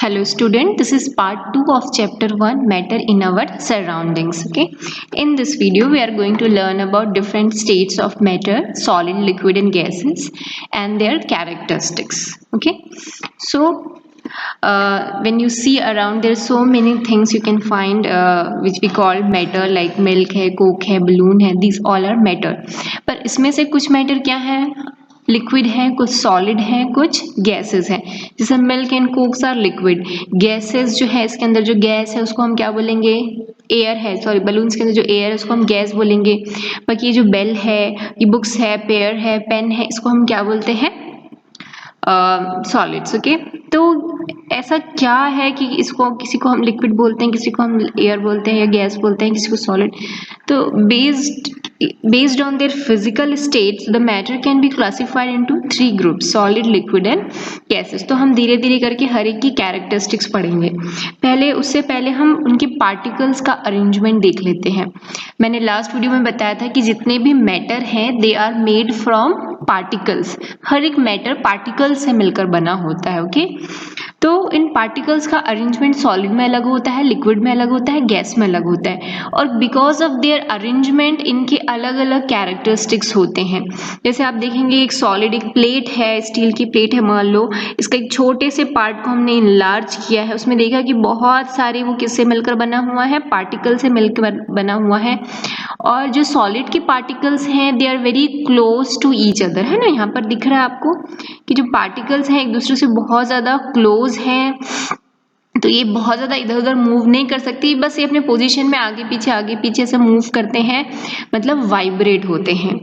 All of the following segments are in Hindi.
Hello student, this is part 2 of chapter 1 matter in our surroundings. Okay, in this video we are going to learn about different states of matter, solid, liquid and gases and their characteristics. Okay, so when you see around, there are so many things you can find which we call matter, like milk है, coke है, balloon है, these all are matter. पर इसमें से कुछ matter क्या है, लिक्विड है, कुछ सॉलिड है, कुछ गैसेस हैं. जैसे milk and cokes are liquid. Gases जो है, इसके अंदर जो गैस है उसको हम क्या बोलेंगे, एयर है. सॉरी, बलून्स के अंदर जो एयर है उसको हम गैस बोलेंगे. बाकी ये जो बेल है, ये बुक्स है, पेयर है, पेन है, इसको हम क्या बोलते हैं, सॉलिड्स. ओके, तो ऐसा क्या है कि इसको किसी को हम लिक्विड बोलते हैं, किसी को हम एयर बोलते हैं या गैस बोलते हैं, किसी को सॉलिड. तो based on their physical states the matter can be classified into 3 groups, solid, liquid and gases. तो हम धीरे धीरे करके हर एक की कैरेक्टरिस्टिक्स पढ़ेंगे. उससे पहले हम उनके पार्टिकल्स का अरेंजमेंट देख लेते हैं. मैंने लास्ट वीडियो में बताया था कि जितने भी मैटर हैं they are made from particles. हर एक मैटर पार्टिकल से मिलकर बना होता है. ओके, तो इन पार्टिकल्स का अरेंजमेंट सॉलिड में अलग होता है, लिक्विड में अलग होता है, गैस में अलग होता है. और बिकॉज ऑफ देयर अरेंजमेंट इनके अलग अलग कैरेक्टरिस्टिक्स होते हैं. जैसे आप देखेंगे, एक सॉलिड, एक प्लेट है, स्टील की प्लेट है मान लो, इसका एक छोटे से पार्ट को हमने इनलार्ज किया है. उसमें देखा कि बहुत सारे वो किससे मिलकर बना हुआ है, पार्टिकल से मिलकर बना हुआ है. और जो सॉलिड के पार्टिकल्स हैं they are very close to each other, है ना. यहाँ पर दिख रहा है आपको कि जो पार्टिकल्स हैं एक दूसरे से बहुत ज़्यादा क्लोज हैं. तो ये बहुत ज़्यादा इधर उधर मूव नहीं कर सकती, बस ये अपने पोजीशन में आगे पीछे से मूव करते हैं, मतलब वाइब्रेट होते हैं.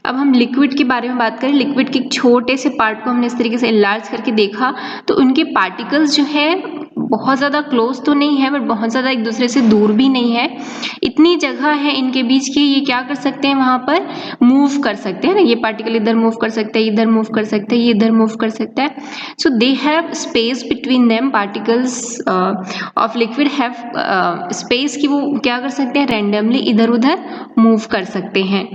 अब हम लिक्विड के बारे में बात करें. लिक्विड के छोटे से पार्ट को हमने इस तरीके से इनलार्ज करके देखा, तो उनके पार्टिकल्स जो है बहुत ज़्यादा क्लोज तो नहीं है, बट बहुत ज़्यादा एक दूसरे से दूर भी नहीं है. इतनी जगह है इनके बीच की, ये क्या कर सकते हैं, वहाँ पर मूव कर सकते हैं ना. ये पार्टिकल इधर मूव कर सकते हैं, इधर मूव कर सकते हैं, ये इधर मूव कर सकता है. So they have space between them. Particles of liquid have space की वो क्या कर सकते हैं, रैंडमली इधर उधर मूव कर सकते हैं.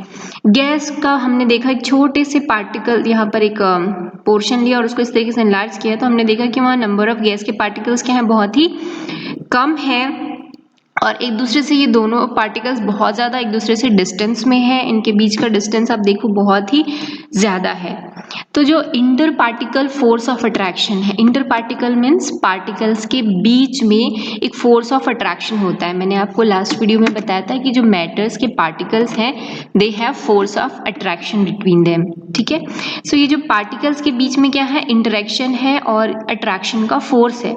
गैस का हमने देखा, एक छोटे से पार्टिकल, यहाँ पर एक पोर्शन लिया और उसको इस तरीके से एनलार्ज किया, तो हमने देखा कि वहाँ नंबर ऑफ गैस के पार्टिकल्स क्या है, बहुत ही कम है. और एक दूसरे से ये दोनों पार्टिकल्स बहुत ज़्यादा एक दूसरे से डिस्टेंस में है. इनके बीच का डिस्टेंस आप देखो बहुत ही ज़्यादा है. तो जो inter particle force of attraction है, इंटर पार्टिकल मीन्स पार्टिकल्स के बीच में एक फोर्स ऑफ अट्रैक्शन होता है. मैंने आपको लास्ट वीडियो में बताया था कि जो मैटर्स के पार्टिकल्स हैं they have force of attraction between them. ठीक है, सो ये जो पार्टिकल्स के बीच में क्या है, इंटरेक्शन है और अट्रैक्शन का फोर्स है.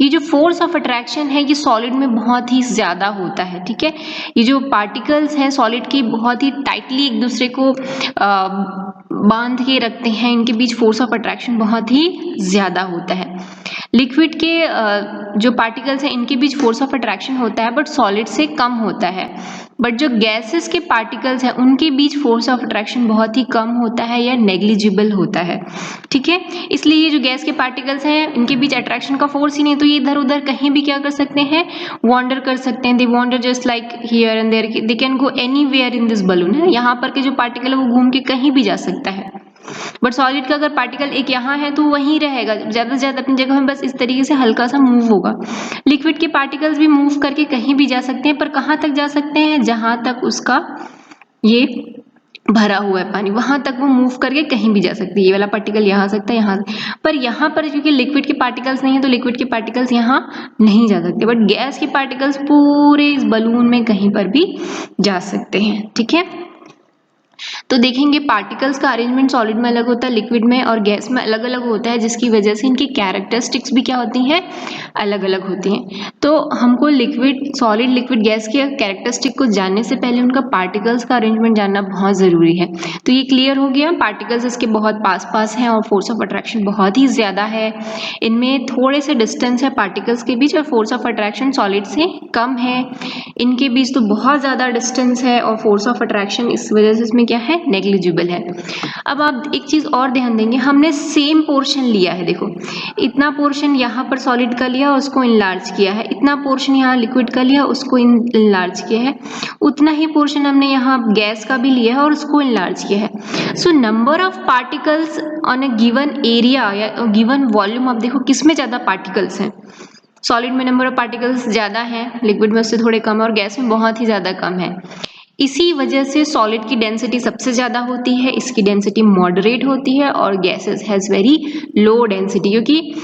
ये जो फोर्स ऑफ अट्रैक्शन है ये सॉलिड में बहुत ही ज़्यादा होता है. ठीक है, ये जो पार्टिकल्स हैं सॉलिड की बहुत ही टाइटली एक दूसरे को बांध के रखते हैं. इनके बीच फोर्स ऑफ अट्रैक्शन बहुत ही ज़्यादा होता है. लिक्विड के जो पार्टिकल्स हैं इनके बीच फोर्स ऑफ अट्रैक्शन होता है बट सॉलिड से कम होता है. बट जो गैसेस के पार्टिकल्स हैं उनके बीच फोर्स ऑफ अट्रैक्शन बहुत ही कम होता है या नेग्लिजिबल होता है. ठीक है, इसलिए ये जो गैस के पार्टिकल्स हैं इनके बीच अट्रैक्शन का फोर्स ही नहीं, तो ये इधर उधर कहीं भी क्या कर सकते हैं, वॉन्डर कर सकते हैं. They wander just like here and there, they can go anywhere in this balloon. है, यहाँ पर के जो पार्टिकल है वो घूम के कहीं भी जा सकता है. बट सॉलिड का अगर पार्टिकल एक यहाँ है तो वहीं रहेगा, ज़्यादा से ज़्यादा अपनी जगह में बस इस तरीके से हल्का सा मूव होगा. लिक्विड के पार्टिकल्स भी मूव करके कहीं भी जा सकते हैं, पर कहाँ तक जा सकते हैं, जहाँ तक उसका ये भरा हुआ है पानी, वहां तक वो मूव करके कहीं भी जा सकती है. ये वाला पार्टिकल यहाँ आ सकता है, यहाँ, पर यहाँ पर क्योंकि लिक्विड के पार्टिकल्स नहीं है तो लिक्विड के पार्टिकल्स यहाँ नहीं जा सकते. बट गैस के पार्टिकल्स पूरे इस बलून में कहीं पर भी जा सकते हैं. ठीक है, तो देखेंगे पार्टिकल्स का अरेंजमेंट सॉलिड में अलग होता है, लिक्विड में और गैस में अलग अलग होता है, जिसकी वजह से इनकी कैरेक्टरिस्टिक्स भी क्या होती हैं, अलग अलग होती हैं. तो हमको लिक्विड, सॉलिड, लिक्विड, गैस के कैरेक्टरिस्टिक को जानने से पहले उनका पार्टिकल्स का अरेंजमेंट जानना बहुत ज़रूरी है. तो ये क्लियर हो गया, पार्टिकल्स इसके बहुत पास पास हैं और फोर्स ऑफ अट्रैक्शन बहुत ही ज़्यादा है. इनमें थोड़े से डिस्टेंस है पार्टिकल्स के बीच और फोर्स ऑफ अट्रैक्शन सॉलिड से कम है. इनके बीच तो बहुत ज़्यादा डिस्टेंस है और फोर्स ऑफ अट्रैक्शन इस वजह से इसमें क्या है, नेग्लिजिबल है. अब आप एक चीज और ध्यान देंगे, हमने सेम पोर्शन लिया है. देखो, इतना पोर्शन यहाँ पर सॉलिड का लिया, उसको इनलार्ज किया है. इतना पोर्शन यहाँ लिक्विड का लिया, उसको इनलार्ज किया है. उतना ही पोर्शन हमने यहाँ गैस का भी लिया है और उसको इनलार्ज किया है. So number of particles on a given area या गिवन वॉल्यूम, अब देखो किस में ज़्यादा पार्टिकल्स हैं, सॉलिड में नंबर ऑफ पार्टिकल्स ज़्यादा हैं, लिक्विड में उससे थोड़े कम है, और गैस में बहुत ही ज़्यादा कम है। इसी वजह से सॉलिड की डेंसिटी सबसे ज़्यादा होती है, इसकी डेंसिटी मॉडरेट होती है, और gases has very low density, क्योंकि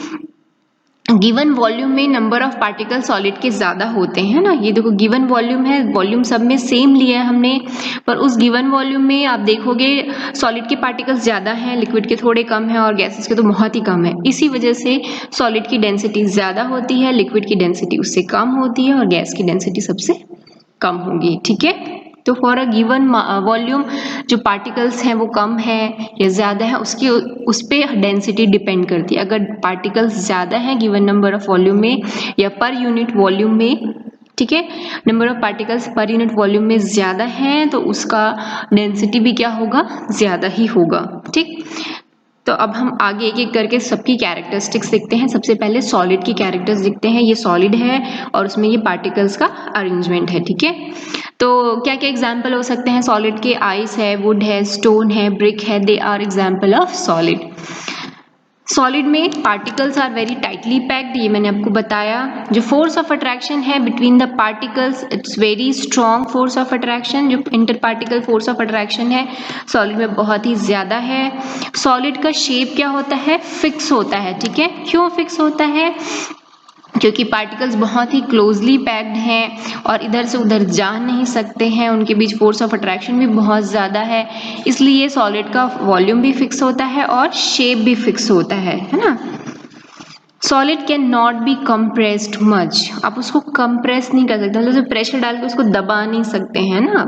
गिवन वॉल्यूम में नंबर ऑफ पार्टिकल सॉलिड के ज़्यादा होते हैं ना। ये देखो गिवन वॉल्यूम है, वॉल्यूम सब में सेम लिया है हमने, पर उस गिवन वॉल्यूम में आप देखोगे सॉलिड के पार्टिकल्स ज़्यादा हैं, लिक्विड के थोड़े कम हैं, और गैसेस के तो बहुत ही कम है। इसी वजह से सॉलिड की डेंसिटी ज़्यादा होती है, लिक्विड की डेंसिटी उससे कम होती है, और गैस की डेंसिटी सबसे कम होगी। ठीक है, तो फॉर अ गिवन वॉल्यूम जो पार्टिकल्स हैं वो कम है या ज़्यादा है, उसकी उस पर डेंसिटी डिपेंड करती है। अगर पार्टिकल्स ज़्यादा हैं गिवन नंबर ऑफ वॉल्यूम में या पर यूनिट वॉल्यूम में, ठीक है, number of particles per unit volume में ज़्यादा हैं तो उसका डेंसिटी भी क्या होगा, ज़्यादा ही होगा। ठीक, तो अब हम आगे एक एक करके सबकी कैरेक्टरिस्टिक्स देखते हैं। सबसे पहले सॉलिड की कैरेक्टर्स देखते हैं। ये सॉलिड है और उसमें ये पार्टिकल्स का अरेंजमेंट है। ठीक है, तो क्या क्या एग्जाम्पल हो सकते हैं सॉलिड के? आइस है, वुड है, स्टोन है, ब्रिक है, they are example of solid. Solid में particles are very tightly packed, ये मैंने आपको बताया। जो फोर्स ऑफ अट्रैक्शन है between the particles, it's very strong force of attraction. जो inter particle force of attraction है सॉलिड में बहुत ही ज़्यादा है। सॉलिड का शेप क्या होता है? फिक्स होता है। ठीक है, क्यों फिक्स होता है? क्योंकि पार्टिकल्स बहुत ही क्लोजली पैक्ड हैं और इधर से उधर जा नहीं सकते हैं, उनके बीच फोर्स ऑफ अट्रैक्शन भी बहुत ज़्यादा है, इसलिए सॉलिड का वॉल्यूम भी फिक्स होता है और शेप भी फिक्स होता है ना। Solid can not B compressed much, आप उसको कंप्रेस नहीं कर सकते, मतलब प्रेशर डाल के उसको दबा नहीं सकते हैं ना।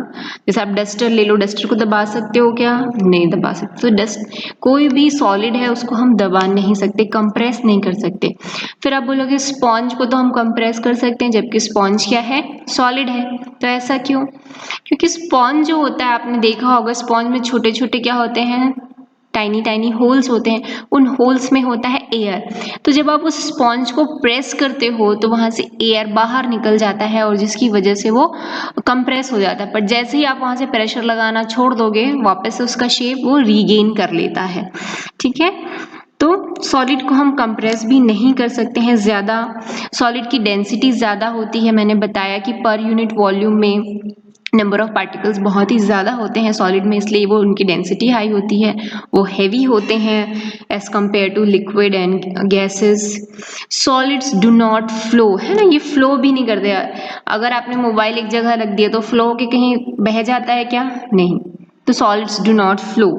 जैसे आप डस्टर ले लो, डस्टर को दबा सकते हो क्या? नहीं दबा सकते। तो डस्ट कोई भी सॉलिड है उसको हम दबा नहीं सकते, कंप्रेस नहीं कर सकते। फिर आप बोलोगे स्पॉन्ज को तो हम कंप्रेस कर सकते हैं, जबकि स्पॉन्ज क्या है? सॉलिड है। तो ऐसा क्यों? क्योंकि स्पॉन्ज जो होता है, आपने देखा होगा स्पॉन्ज में छोटे छोटे क्या होते हैं? टाइनी टाइनी होल्स होते हैं, उन होल्स में होता है एयर। तो जब आप उस स्पॉन्ज को प्रेस करते हो तो वहां से एयर बाहर निकल जाता है और जिसकी वजह से वो कंप्रेस हो जाता है। पर जैसे ही आप वहां से प्रेशर लगाना छोड़ दोगे, वापस से उसका शेप वो रीगेन कर लेता है। ठीक है, तो सॉलिड को हम कंप्रेस भी नहीं कर सकते हैं ज़्यादा। सॉलिड की डेंसिटी ज़्यादा होती है, मैंने बताया कि पर यूनिट वॉल्यूम में नंबर ऑफ पार्टिकल्स बहुत ही ज़्यादा होते हैं सॉलिड में, इसलिए वो उनकी डेंसिटी हाई होती है, वो हैवी होते हैं as compare to liquid and gases. Solids do not flow, है ना, ये फ्लो भी नहीं करते। अगर आपने मोबाइल एक जगह रख दिया तो फ्लो के कहीं बह जाता है क्या? नहीं। तो solids do not flow.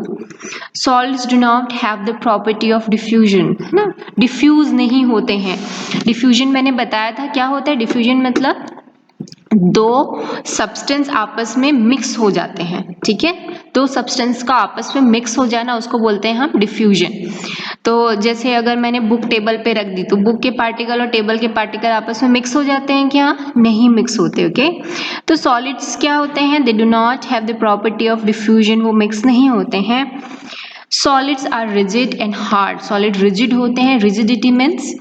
Solids do not have the property of diffusion, है ना, डिफ्यूज नहीं होते हैं। डिफ्यूजन मैंने बताया था क्या होता है। डिफ्यूजन मतलब दो सब्सटेंस आपस में मिक्स हो जाते हैं। ठीक है, दो सब्सटेंस का आपस में मिक्स हो जाना उसको बोलते हैं हम डिफ्यूजन। तो जैसे अगर मैंने बुक टेबल पे रख दी तो बुक के पार्टिकल और टेबल के पार्टिकल आपस में मिक्स हो जाते हैं क्या? नहीं मिक्स होते। ओके, तो सॉलिड्स क्या होते हैं? They do not have the property of diffusion, वो मिक्स नहीं होते हैं। Solids are rigid and hard, solid rigid होते हैं। रिजिडिटी मीन्स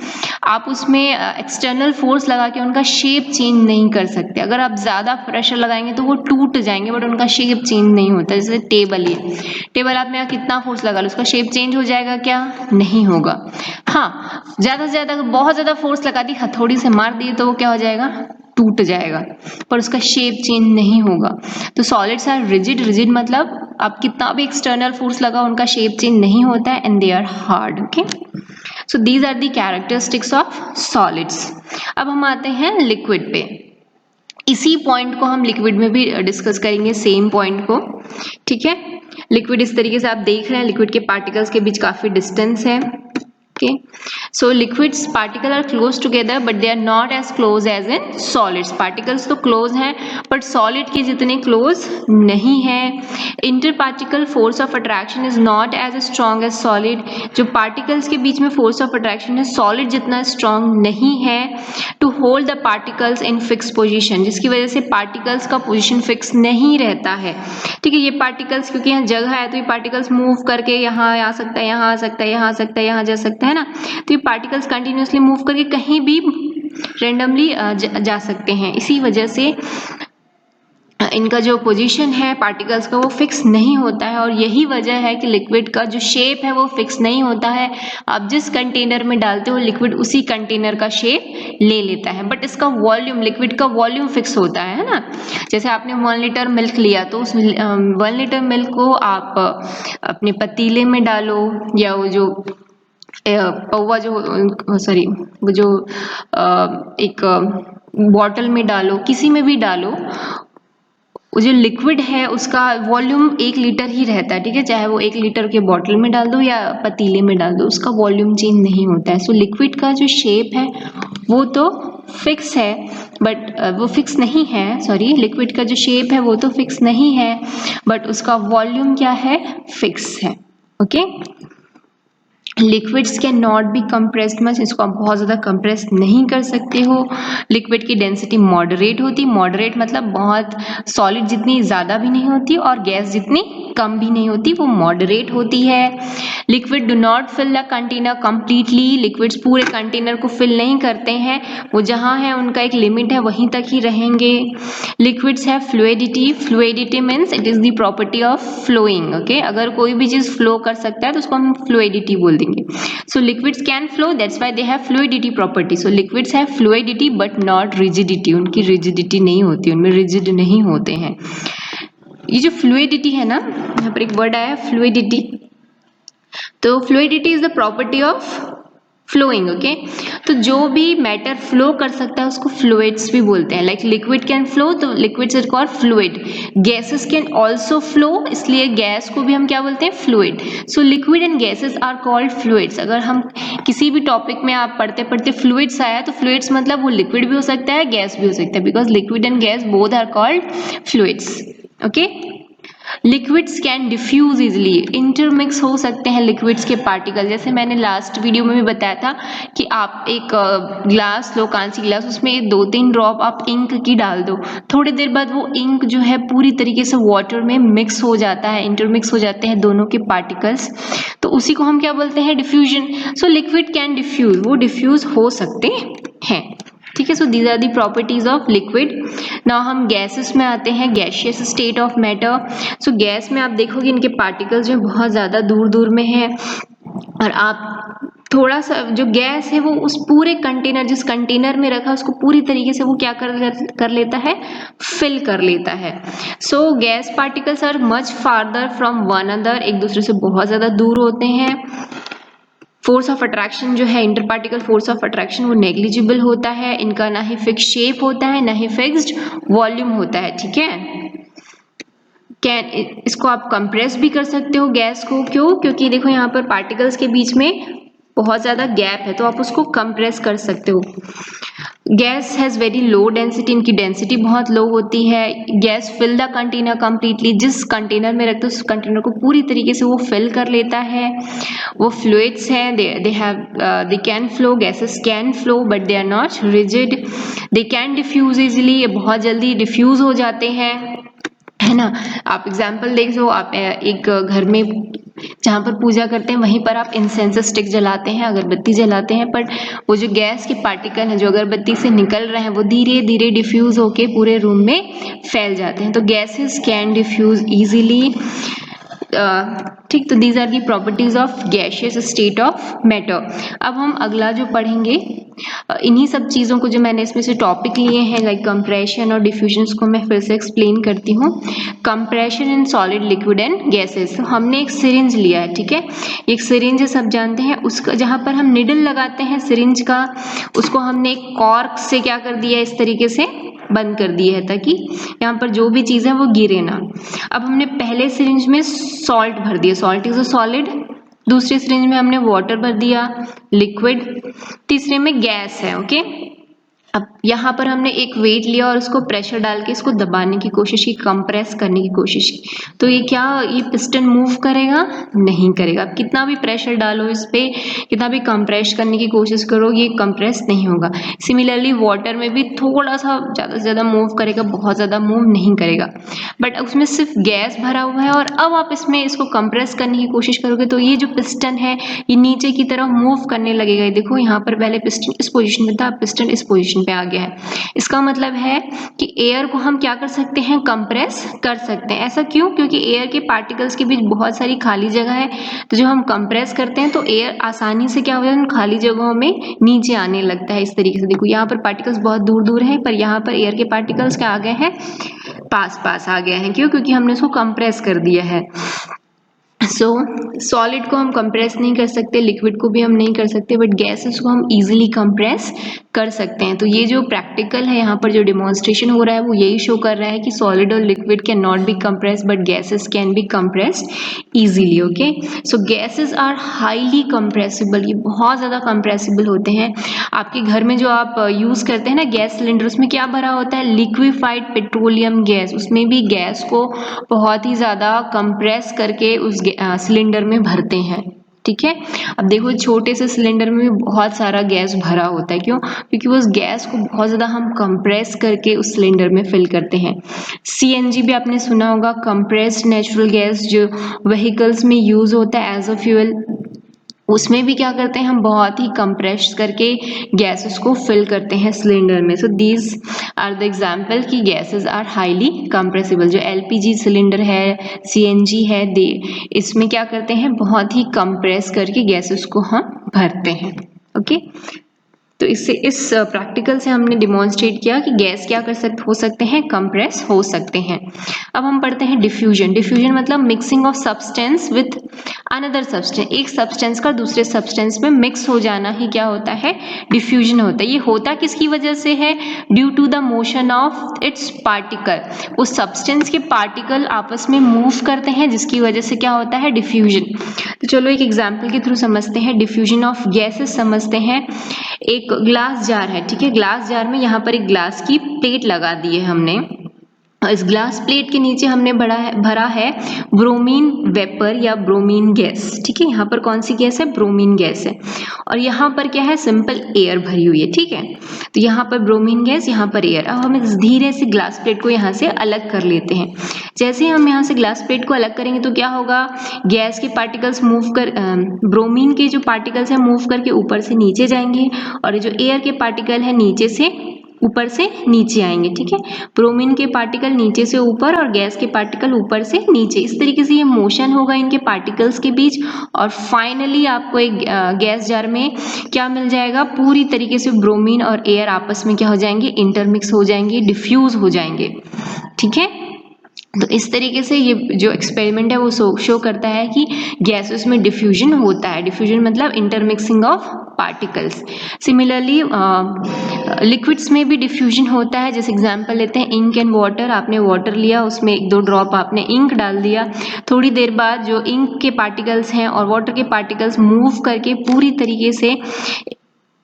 आप उसमें एक्सटर्नल फोर्स लगा के उनका शेप चेंज नहीं कर सकते। अगर आप ज़्यादा प्रेशर लगाएंगे तो वो टूट जाएंगे, बट उनका शेप चेंज नहीं होता। जैसे टेबल, ये टेबल आप में कितना फोर्स लगा लो, उसका शेप चेंज हो जाएगा क्या? नहीं होगा। हाँ, ज़्यादा से ज़्यादा बहुत ज़्यादा फोर्स लगा दी, हथौड़ी से मार दिए तो वो क्या हो जाएगा? टूट जाएगा, पर उसका शेप चेंज नहीं होगा। तो सॉलिड्स आर रिजिड, रिजिड मतलब आप कितना भी एक्सटर्नल फोर्स लगा उनका शेप चेंज नहीं होता है, and they are hard. Okay, so these are the characteristics of solids. अब हम आते हैं लिक्विड पे। इसी पॉइंट को हम लिक्विड में भी डिस्कस करेंगे, सेम पॉइंट को। ठीक है, लिक्विड इस तरीके से आप देख रहे हैं, लिक्विड के पार्टिकल्स के बीच काफी डिस्टेंस है। Okay, so liquids particle are close together but they are not as close as in solids. particles तो close हैं but solid के जितने close नहीं है। interparticle force of attraction is not as strong as solid, जो particles के बीच में force of attraction है solid जितना strong नहीं है to hold the particles in fixed position, जिसकी वजह से particles का position fix नहीं रहता है। ठीक है, ये particles क्योंकि यहाँ जगह है तो ये particles move करके यहाँ आ सकता है, यहाँ आ सकता है, यहाँ आ सकता है, यहाँ जा सकता है ना। तो ये पार्टिकल्स कंटिन्यूसली मूव करके कहीं भी रेंडमली जा सकते हैं। इसी वजह से इनका जो पोजीशन है पार्टिकल्स का वो फिक्स नहीं होता है, और यही वजह है कि लिक्विड का जो शेप है वो फिक्स नहीं होता है। आप जिस कंटेनर में डालते हो लिक्विड उसी कंटेनर का शेप ले लेता है, बट इसका वॉल्यूम, लिक्विड का वॉल्यूम फिक्स होता है ना। जैसे आपने 1 लीटर मिल्क लिया तो उस 1 लीटर मिल्क को आप अपने पतीले में डालो, या वो जो पौवा जो सॉरी वो जो एक बॉटल में डालो, किसी में भी डालो, वो जो लिक्विड है उसका वॉल्यूम 1 लीटर ही रहता है, ठीक है। चाहे वो 1 लीटर के बॉटल में डाल दो या पतीले में डाल दो, उसका वॉल्यूम चेंज नहीं होता है। सो लिक्विड का जो शेप है वो तो फिक्स है, बट वो फिक्स नहीं है, सॉरी, लिक्विड का जो शेप है वो तो फिक्स नहीं है, बट उसका वॉल्यूम क्या है, फिक्स है। Okay, liquids can not B compressed much, इसको आप बहुत ज़्यादा कंप्रेस नहीं कर सकते हो। लिक्विड की डेंसिटी मॉडरेट होती, मॉडरेट मतलब बहुत सॉलिड जितनी ज़्यादा भी नहीं होती और गैस जितनी कम भी नहीं होती, वो मॉडरेट होती है। Liquid do not fill the container completely, liquids पूरे कंटेनर को फिल नहीं करते हैं, वो जहाँ है उनका एक लिमिट है वहीं तक ही रहेंगे। Liquids have fluidity, fluidity means it is the property of flowing. Okay, अगर कोई भी चीज़ फ्लो कर सकता है तो उसको हम फ्लूइडिटी बोल देंगे। So liquids can flow, that's why they have fluidity property. So liquids have fluidity but not rigidity, उनकी rigidity नहीं होती, उनमें rigid नहीं होते हैं। ये जो fluidity है ना, यहाँ पर एक वर्ड आया fluidity, तो fluidity is the property of flowing. Okay, तो जो भी मैटर फ्लो कर सकता है उसको फ्लूइड्स भी बोलते हैं। लाइक लिक्विड कैन फ्लो, तो liquids are called fluid. Gases can also flow, इसलिए गैस को भी हम क्या बोलते हैं, fluid. So liquid and gases are called fluids. अगर हम किसी भी टॉपिक में आप पढ़ते पढ़ते फ्लूइड्स आया तो फ्लूइड्स मतलब वो लिक्विड भी हो सकता है, गैस भी हो सकता है, because liquid and gas both are called fluids. Okay, liquids can diffuse easily, intermix हो सकते हैं लिक्विड्स के पार्टिकल। जैसे मैंने लास्ट वीडियो में भी बताया था कि आप एक ग्लास लो, कांसी ग्लास, उसमें 2-3 ड्रॉप आप इंक की डाल दो, थोड़ी देर बाद वो इंक जो है पूरी तरीके से वाटर में मिक्स हो जाता है, इंटरमिक्स हो जाते हैं दोनों के पार्टिकल्स, तो उसी को हम क्या बोलते हैं, diffusion. So liquid can diffuse, वो डिफ्यूज हो सकते हैं, ठीक है। So these are the properties of liquid. Now हम गैसेस में आते हैं, gaseous state of matter. So gas में आप देखोगे इनके पार्टिकल्स जो बहुत ज़्यादा दूर दूर में है, और आप थोड़ा सा जो गैस है वो उस पूरे कंटेनर, जिस कंटेनर में रखा उसको पूरी तरीके से वो क्या कर लेता है, फिल कर लेता है। So gas particles are much farther from one another, एक दूसरे से बहुत ज़्यादा दूर होते हैं। फोर्स ऑफ अट्रैक्शन जो है, inter particle force of attraction, वो नेग्लिजिबल होता है। इनका ना ही फिक्स शेप होता है ना ही फिक्स्ड वॉल्यूम होता है, ठीक है। इसको आप कंप्रेस भी कर सकते हो गैस को, क्यों, क्योंकि देखो यहाँ पर पार्टिकल्स के बीच में बहुत ज़्यादा गैप है, तो आप उसको कंप्रेस कर सकते हो। Gas has very low density, इनकी डेंसिटी बहुत लो होती है। Gas fill the container completely, जिस कंटेनर में रखते हो उस कंटेनर को पूरी तरीके से वो फिल कर लेता है। वो फ्लूइड्स हैं, they can flow, gases can flow but they are not rigid. They can diffuse easily, ये बहुत जल्दी डिफ्यूज हो जाते हैं, है ना। आप एग्जाम्पल देख लो, आप एक घर में जहाँ पर पूजा करते हैं वहीं पर आप इंसेंस स्टिक जलाते हैं, अगरबत्ती जलाते हैं, बट वो जो गैस के पार्टिकल हैं जो अगरबत्ती से निकल रहे हैं वो धीरे धीरे डिफ्यूज होके पूरे रूम में फैल जाते हैं। तो गैसेस कैन डिफ्यूज इजीली, ठीक। तो these are the properties of gaseous state of matter. अब हम अगला जो पढ़ेंगे, इन्हीं सब चीज़ों को जो मैंने इसमें से टॉपिक लिए हैं, लाइक कंप्रेशन और डिफ्यूजन, को मैं फिर से एक्सप्लेन करती हूँ। Compression in solid, liquid and gases. हमने एक सिरिंज लिया है, ठीक है, एक सिरिंज सब जानते हैं, उसका जहाँ पर हम निडल लगाते हैं सिरिंज का, उसको हमने एक कॉर्क से क्या कर दिया, इस तरीके से बंद कर दिया है ताकि यहाँ पर जो भी चीज़ है वो गिरे ना। अब हमने पहले सिरिंज में सॉल्ट भर दिया, सॉल्ट इज अ सॉलिड। दूसरे सिरिंज में हमने वाटर भर दिया, लिक्विड। तीसरे में गैस है, ओके। अब यहाँ पर हमने एक वेट लिया और उसको प्रेशर डाल के इसको दबाने की कोशिश की, कंप्रेस करने की कोशिश की, तो ये क्या, ये पिस्टन मूव करेगा, नहीं करेगा। आप कितना भी प्रेशर डालो इस पे, कितना भी कंप्रेस करने की कोशिश करो, ये कंप्रेस नहीं होगा। सिमिलरली वाटर में भी थोड़ा सा ज़्यादा से ज़्यादा मूव करेगा, बहुत ज़्यादा मूव नहीं करेगा, बट उसमें सिर्फ गैस भरा हुआ है और अब आप इसमें इसको कंप्रेस करने की कोशिश करोगे तो ये जो पिस्टन है ये नीचे की तरफ मूव करने लगेगा। देखो यहाँ पर पहले पिस्टन इस पोजीशन में था, पिस्टन इस पोजीशन पे आ गया। गया है। इसका मतलब है कि एयर को हम क्या कर सकते हैं, कंप्रेस कर सकते हैं। ऐसा क्यों? क्योंकि एयर के पार्टिकल्स के बीच बहुत सारी खाली जगह है, तो जब हम कंप्रेस करते हैं तो एयर आसानी से क्या हो जाता है, खाली जगहों में नीचे आने लगता है। इस तरीके से देखो यहाँ पर पार्टिकल्स बहुत दूर दूर है, पर यहाँ पर एयर के पार्टिकल्स क्या आ गए हैं, पास पास आ गए हैं। क्यों? क्योंकि हमने उसको कंप्रेस कर दिया है। सॉलिड को हम कंप्रेस नहीं कर सकते, लिक्विड को भी हम नहीं कर सकते, बट गैसेस को हम इजीली कंप्रेस कर सकते हैं। तो ये जो प्रैक्टिकल है, यहाँ पर जो डिमॉन्स्ट्रेशन हो रहा है वो यही शो कर रहा है कि सॉलिड और liquid can not be compress but gases can be compressed easily. Okay, so gases are highly compressible, ये बहुत ज़्यादा कंप्रेसिबल होते हैं। आपके घर में जो आप यूज़ करते हैं ना गैस सिलेंडर, उसमें क्या भरा होता है, लिक्विफाइड पेट्रोलियम गैस। उसमें भी गैस को बहुत ही ज़्यादा कंप्रेस करके उस सिलेंडर में भरते हैं। ठीक है, अब देखो छोटे से सिलेंडर में भी बहुत सारा गैस भरा होता है। क्यों? क्योंकि उस गैस को बहुत ज़्यादा हम कंप्रेस करके उस सिलेंडर में फिल करते हैं। सीएनजी भी आपने सुना होगा, कंप्रेस्ड नेचुरल गैस, जो व्हीकल्स में यूज़ होता है एज अ फ्यूल। उसमें भी क्या करते हैं हम, बहुत ही कंप्रेस करके गैसेस को फिल करते हैं सिलेंडर में। So these are the example कि गैसेस आर हाईली कंप्रेसिबल। जो एलपीजी सिलेंडर है, सीएनजी है, दे इसमें क्या करते हैं, बहुत ही कंप्रेस करके गैसेस को हम भरते हैं। ओके, तो इससे इस प्रैक्टिकल से हमने डिमॉन्स्ट्रेट किया कि गैस क्या हो सकते हैं, कंप्रेस हो सकते हैं। अब हम पढ़ते हैं डिफ्यूजन। डिफ्यूजन मतलब mixing of substance with another substance. एक सब्सटेंस का दूसरे सब्सटेंस में मिक्स हो जाना ही क्या होता है, डिफ्यूजन होता है। ये होता किसकी वजह से है, due to the motion of its particle. उस सब्सटेंस के पार्टिकल आपस में मूव करते हैं, जिसकी वजह से क्या होता है, डिफ्यूजन। तो चलो एक एग्जाम्पल के थ्रू समझते हैं डिफ्यूजन ऑफ गैसेस। समझते हैं, एक ग्लास जार है, ठीक है, ग्लास जार में यहाँ पर एक ग्लास की प्लेट लगा दी है हमने। इस ग्लास प्लेट के नीचे हमने भरा है ब्रोमीन वेपर या ब्रोमीन गैस। ठीक है, यहाँ पर कौन सी गैस है, ब्रोमीन गैस है। और यहाँ पर क्या है, सिंपल एयर भरी हुई है। ठीक है, तो यहाँ पर ब्रोमीन गैस, यहाँ पर एयर। अब हम धीरे से ग्लास प्लेट को यहाँ से अलग कर लेते हैं। जैसे ही हम यहाँ से ग्लास प्लेट को अलग करेंगे तो क्या होगा, गैस के पार्टिकल्स मूव कर ब्रोमीन के जो पार्टिकल्स है मूव करके ऊपर से नीचे जाएंगे, और जो एयर के पार्टिकल है नीचे से ऊपर से नीचे आएंगे। ठीक है, ब्रोमीन के पार्टिकल नीचे से ऊपर और गैस के पार्टिकल ऊपर से नीचे, इस तरीके से ये मोशन होगा इनके पार्टिकल्स के बीच। और फाइनली आपको एक गैस जार में क्या मिल जाएगा, पूरी तरीके से ब्रोमीन और एयर आपस में क्या हो जाएंगे, इंटरमिक्स हो जाएंगे, डिफ्यूज हो जाएंगे। ठीक है, तो इस तरीके से ये जो एक्सपेरिमेंट है वो शो करता है कि गैसेस में डिफ्यूजन होता है। डिफ्यूजन मतलब intermixing of particles. Similarly liquids में भी डिफ्यूजन होता है। जैसे एग्जांपल लेते हैं इंक एंड वाटर। आपने वाटर लिया, उसमें 1-2 ड्रॉप आपने इंक डाल दिया, थोड़ी देर बाद जो इंक के पार्टिकल्स हैं और वाटर के पार्टिकल्स मूव करके पूरी तरीके से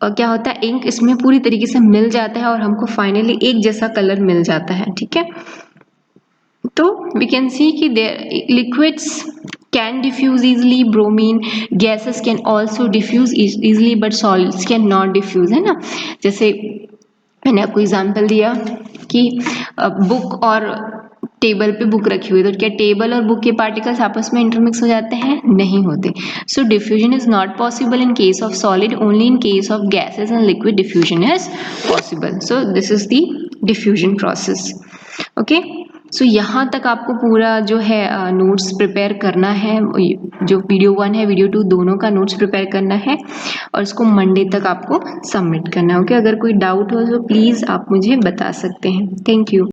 क्या होता है, इंक इसमें पूरी तरीके से मिल जाता है और हमको फाइनली एक जैसा कलर मिल जाता है। ठीक है, तो we can see कि liquids can diffuse easily, bromine gases can also diffuse easily but solids can not diffuse, है ना। जैसे मैंने आपको एग्जांपल दिया कि बुक और टेबल पे बुक रखी हुई है, तो क्या टेबल और बुक के पार्टिकल्स आपस में इंटरमिक्स हो जाते हैं, नहीं होते। So diffusion is not possible in case of solid, only in case of gases and liquid diffusion is possible. So this is the diffusion process. Okay, so यहाँ तक आपको पूरा जो है नोट्स प्रिपेयर करना है। जो वीडियो 1 है, वीडियो 2 दोनों का नोट्स प्रिपेयर करना है और इसको मंडे तक आपको सबमिट करना है। ओके, अगर कोई डाउट हो तो प्लीज़ आप मुझे बता सकते हैं। Thank you.